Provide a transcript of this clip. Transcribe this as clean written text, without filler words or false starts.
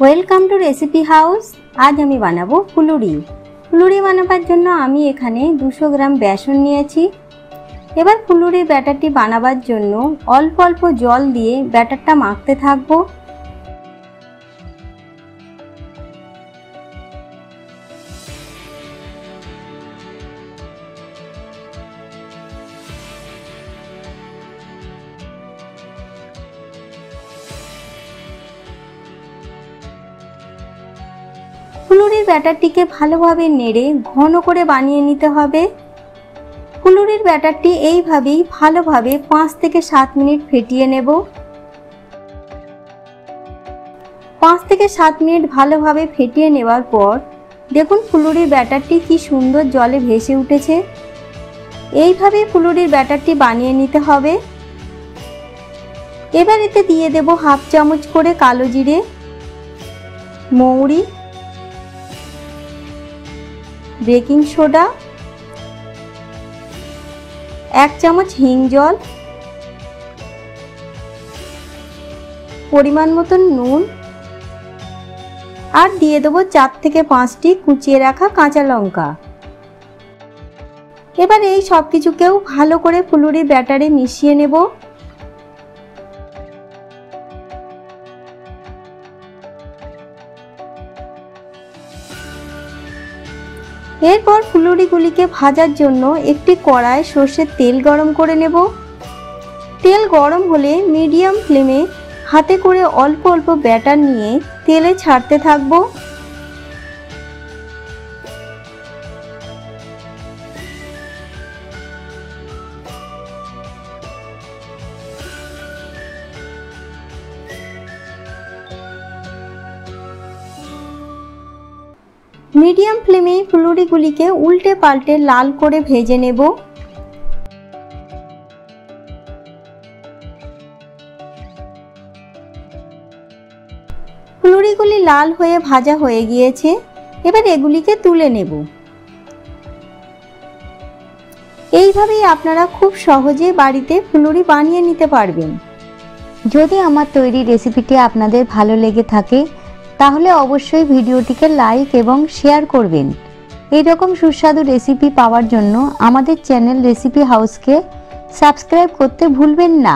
Welcome to recipe house. আজ আমি বানাবো ফুলুরি। ফুলুরি বানাবার জন্য আমি এখানে 200 গ্রাম বেসন নিয়েছি। এবার ফুলুরির ব্যাটারটি বানাবার জন্য অল্প অল্প জল দিয়ে ব্যাটারটা মাখতে থাকবো। ফুলুরির ব্যাটারটিকে ভালোভাবে নেড়ে ঘন করে বানিয়ে নিতে হবে। ফুলুরির ব্যাটারটি এইভাবেই ভালোভাবে 5 থেকে 7 মিনিট ফেটিয়ে নেব। 5 থেকে 7 মিনিট ভালোভাবে ফেটিয়ে নেওয়ার পর দেখুন ফুলুরির ব্যাটারটি কি সুন্দর জলে ভেসে উঠেছে। এইভাবে ফুলুরির ব্যাটারটি বানিয়ে নিতে হবে। এবার এতে দিয়ে দেব হাফ চামচ করে কালো জিরে, মৌরি, বেকিং সোডা, 1 চামচ হিং জল, পরিমাণ মতন নুন আর দিয়ে দেবো 4 থেকে 5টি কুচিয়ে রাখা কাঁচা লঙ্কা। এবার এই সব কিছুকেও ভালো করে ফুলুরির ব্যাটারে মিশিয়ে নেব। এরপর ফুলুরিগুলিকে ভাজার জন্য একটি কড়ায় সর্ষের তেল গরম করে নেব। তেল গরম হলে মিডিয়াম ফ্লেমে হাতে করে অল্প অল্প ব্যাটার নিয়ে তেলে ছাড়তে থাকবো। মিডিয়াম ফ্লেমে ফুলুরিগুলিকে উল্টে পাল্টে লাল করে ভেজে নেব। ফুলুরিগুলি লাল হয়ে ভাজা হয়ে গিয়েছে। এবার এগুলিকে তুলে নেব। এইভাবেই আপনারা খুব সহজে বাড়িতে ফুলুরি বানিয়ে নিতে পারবেন। যদি আমার তৈরি রেসিপিটি আপনাদের ভালো লেগে থাকে তাহলে অবশ্যই ভিডিওটিকে লাইক এবং শেয়ার করবেন। এই রকম সুস্বাদু রেসিপি পাওয়ার জন্য আমাদের চ্যানেল রেসিপি হাউসকে সাবস্ক্রাইব করতে ভুলবেন না।